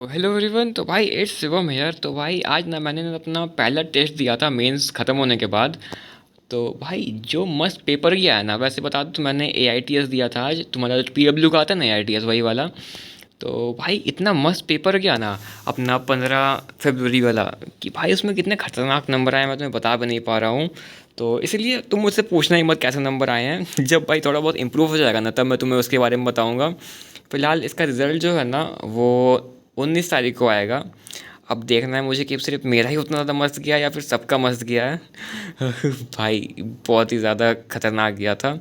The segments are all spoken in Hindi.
Hello everyone. तो भाई इट्स शिवम हेयर। तो भाई आज ना मैंने अपना पहला टेस्ट दिया था मेंस ख़त्म होने के बाद। तो भाई जो मस्त पेपर गया है ना, वैसे बता दूँ तो मैंने AITS दिया था आज। तुम्हारा जो PW का आता है ना AITS, वही वाला। तो भाई इतना मस्त पेपर गया ना अपना 15 फरवरी वाला, कि भाई उसमें कितने खतरनाक नंबर आए मैं तुम्हें बता भी नहीं पा रहा हूँ। तो इसलिए तुम मुझसे पूछना ही मत कैसे नंबर आए हैं। जब भाई थोड़ा बहुत इम्प्रूव हो जाएगा ना, तब मैं तुम्हें उसके बारे में बताऊँगा। फ़िलहाल इसका रिज़ल्ट जो है ना, वो 19 तारीख को आएगा। अब देखना है मुझे कि सिर्फ मेरा ही उतना ज़्यादा मस्त गया या फिर सबका मस्त गया है। भाई बहुत ही ज़्यादा खतरनाक गया था।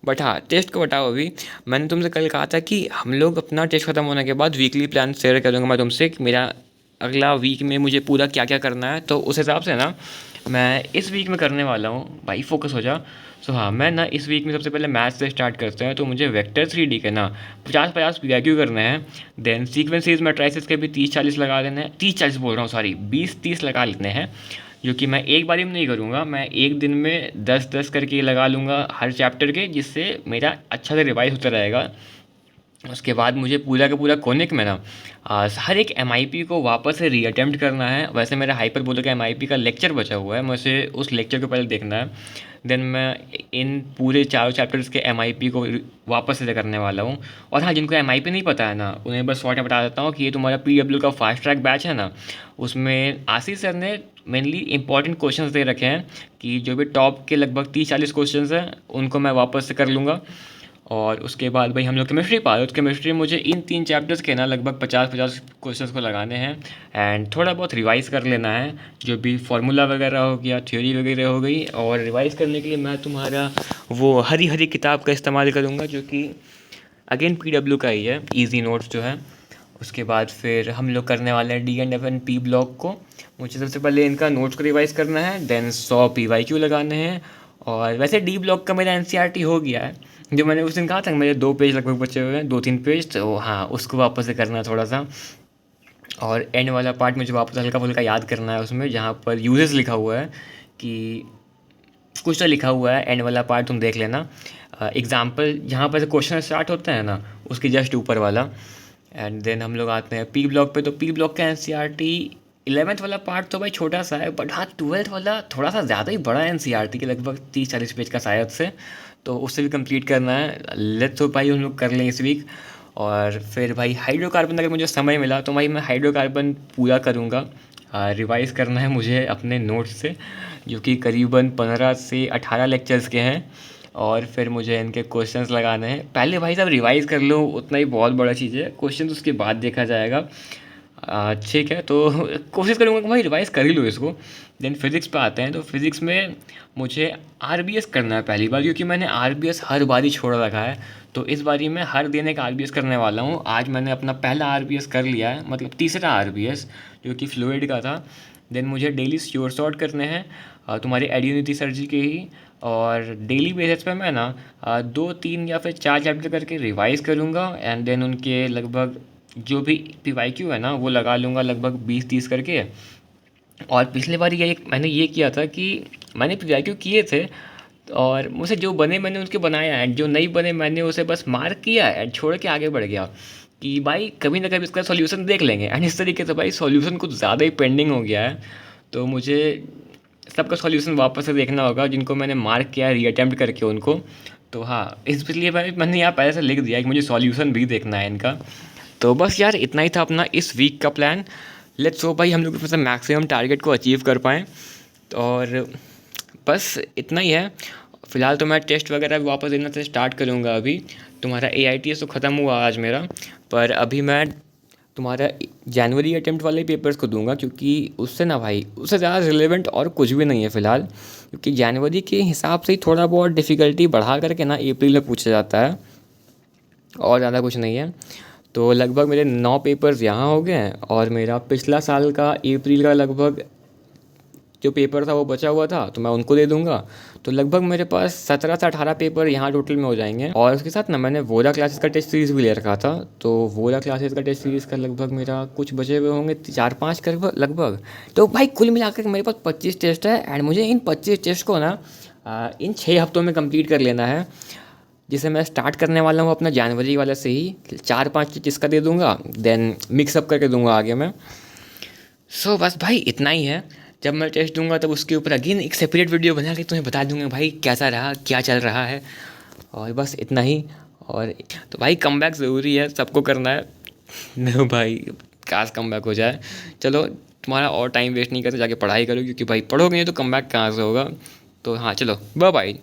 बट हाँ, टेस्ट को हटाओ अभी। मैंने तुमसे कल कहा था कि हम लोग अपना टेस्ट ख़त्म होने के बाद वीकली प्लान शेयर करूँगा मैं तुमसे, कि मेरा अगला वीक में मुझे पूरा क्या क्या करना है। तो उस हिसाब से ना मैं इस वीक में करने वाला हूँ। भाई फोकस हो जा। सो हाँ, मैं ना इस वीक में सबसे पहले मैथ्स से स्टार्ट करते हैं। तो मुझे वेक्टर 3D के ना 50-50 PYQ करने हैं। देन सीक्वेंसेस मैट्राइसेस के भी 30-40 लगा लेने हैं। 30-40 बोल रहा हूँ, सॉरी 20-30 लगा लेने हैं। जो कि मैं एक बारी में नहीं करूँगा, मैं एक दिन में 10-10 करके लगा लूँगा हर चैप्टर के, जिससे मेरा अच्छा से रिवाइज होता रहेगा। उसके बाद मुझे पूरा का पूरा कोनिक में ना हर एक MIP को वापस से रीअटेम्प्ट करना है। वैसे मेरा हाइपरबोलिक MIP का लेक्चर बचा हुआ है, मुझे उस लेक्चर को पहले देखना है। देन मैं इन पूरे चारों चैप्टर्स के MIP को वापस से करने वाला हूँ। और हाँ, जिनको MIP नहीं पता है ना, उन्हें बस शॉर्ट में बता देता हूँ कि ये तुम्हारा PW का फास्ट ट्रैक बैच है ना, उसमें आशीष सर ने मेनली इंपॉर्टेंट क्वेश्चंस दे रखे हैं, कि जो भी टॉप के लगभग 30-40 क्वेश्चंस हैं उनको मैं वापस से कर लूँगा। और उसके बाद भाई हम लोग केमिस्ट्री पा रहे, तो केमिस्ट्री मुझे इन 3 चैप्टर्स के ना लगभग 50-50 क्वेश्चंस को लगाने हैं। एंड थोड़ा बहुत रिवाइज कर लेना है, जो भी फार्मूला वगैरह हो गया, थ्योरी वगैरह हो गई। और रिवाइज करने के लिए मैं तुम्हारा वो हरी हरी किताब का इस्तेमाल करूँगा, जो कि अगेन PW का ही है, ईजी नोट्स जो है। उसके बाद फिर हम लोग करने वाले हैं D&F and P ब्लॉक को। मुझे सबसे पहले इनका नोट्स को रिवाइज करना है। देन 100 PYQ लगाने हैं। और वैसे D ब्लॉक का मेरा NCERT हो गया है। जो मैंने उस दिन कहा था कि मेरे 2 पेज लगभग बचे हुए हैं, 2-3 पेज। तो हाँ, उसको वापस से करना है थोड़ा सा। और एंड वाला पार्ट मुझे वापस हल्का फुल्का याद करना है, उसमें जहाँ पर यूजेस लिखा हुआ है, कि कुछ तो लिखा हुआ है। एंड वाला पार्ट तुम देख लेना। एग्जाम्पल जहाँ पर से क्वेश्चन स्टार्ट होता है ना, उसके जस्ट ऊपर वाला। एंड देन हम लोग आते हैं P ब्लॉक पे। तो P ब्लॉक का NCERT 11th वाला पार्ट तो भाई छोटा सा है, बट हाँ 12th वाला थोड़ा सा ज़्यादा ही बड़ा है, NCERT के लगभग 30-40 पेज का शायद से। तो उससे भी कंप्लीट करना है। लेट्स तो भाई हम लोग कर लें इस वीक। और फिर भाई हाइड्रोकार्बन, अगर मुझे समय मिला तो भाई मैं हाइड्रोकार्बन पूरा करूँगा। रिवाइज़ करना है मुझे अपने नोट्स से, जो कि करीबन 15 से 18 लेक्चर्स के हैं। और फिर मुझे इनके क्वेश्चंस लगाने हैं। पहले भाई साहब रिवाइज़ कर लो, उतना ही बहुत बड़ा चीज़ है। क्वेश्चंस उसके बाद देखा जाएगा। ठीक है, तो कोशिश करूँगा कि भाई रिवाइज़ कर ही लो इसको। देन फिज़िक्स पे आते हैं। तो फिज़िक्स में मुझे RBS करना है पहली बार, क्योंकि मैंने RBS हर बार ही छोड़ रखा है। तो इस बारी मैं हर दिन एक RBS करने वाला हूँ। आज मैंने अपना पहला RBS कर लिया है, मतलब तीसरा RBS, जो कि फ्लूइड का था। देन मुझे डेली श्योर सॉर्ट करने हैं, तुम्हारे एडियोनिटी सर जी के ही। और डेली बेसिस पे मैं ना 2-3 या फिर 4 चैप्टर करके रिवाइज़ करूँगा। एंड देन उनके लगभग जो भी PYQ है ना, वो लगा लूँगा लगभग 20-30 करके। और पिछले बार ये मैंने ये किया था कि मैंने PYQ किए थे, और मुझसे जो बने मैंने उसके बनाया, एंड जो नहीं बने मैंने उसे बस मार्क किया एंड छोड़ के आगे बढ़ गया, कि भाई कभी ना कभी इसका सॉल्यूशन देख लेंगे। एंड इस तरीके से भाई सॉल्यूशन कुछ ज़्यादा ही पेंडिंग हो गया है। तो मुझे सबका सॉल्यूशन वापस से देखना होगा, जिनको मैंने मार्क किया है रीअटेम्प्ट करके उनको। तो हाँ, इसलिए मैंने यहाँ पहले से लिख दिया कि मुझे सॉल्यूशन भी देखना है इनका। तो बस यार इतना ही था अपना इस वीक का प्लान। लेट्स होप भाई हम लोग मतलब मैक्सिमम टारगेट को अचीव कर पाएँ। और बस इतना ही है। फ़िलहाल तो मैं टेस्ट वगैरह भी वापस देना से स्टार्ट करूँगा अभी। तुम्हारा AITS तो ख़त्म हुआ आज मेरा, पर अभी मैं तुम्हारा जनवरी अटेम्प्ट वाले पेपर्स को दूंगा, क्योंकि उससे ना भाई उससे ज़्यादा रिलेवेंट और कुछ भी नहीं है फ़िलहाल। क्योंकि जनवरी के हिसाब से ही थोड़ा बहुत डिफ़िकल्टी बढ़ा करके ना अप्रैल में पूछा जाता है, और ज़्यादा कुछ नहीं है। तो लगभग मेरे 9 पेपर्स यहाँ हो गए हैं, और मेरा पिछला साल का अप्रैल का लगभग जो पेपर था वो बचा हुआ था, तो मैं उनको दे दूंगा। तो लगभग मेरे पास 17 से 18 पेपर यहाँ टोटल में हो जाएंगे। और उसके साथ ना मैंने वोरा क्लासेस का टेस्ट सीरीज़ भी ले रखा था। तो वोरा क्लासेस का टेस्ट सीरीज़ का लगभग मेरा कुछ बचे हुए होंगे 4-5 कर लगभग। तो भाई कुल मिलाकर मेरे पास 25 टेस्ट है, एंड मुझे इन 25 टेस्ट को ना इन 6 हफ्तों में कंप्लीट कर लेना है। जिसे मैं स्टार्ट करने वाला हूँ अपना जनवरी वाले से ही, 4-5 इसका दे दूँगा, देन मिक्सअप करके दूँगा आगे मैं। सो बस भाई इतना ही है। जब मैं टेस्ट दूंगा तब उसके ऊपर अगेन एक सेपरेट वीडियो बना के तुम्हें बता दूंगा भाई कैसा रहा, क्या चल रहा है, और बस इतना ही। और तो भाई कमबैक ज़रूरी है, सबको करना है। नो भाई, काश कमबैक हो जाए। चलो तुम्हारा और टाइम वेस्ट नहीं करते, जाके पढ़ाई करो, क्योंकि भाई पढ़ोगे नहीं तो कमबैक कहाँ से होगा। तो हाँ चलो, बाय बाय।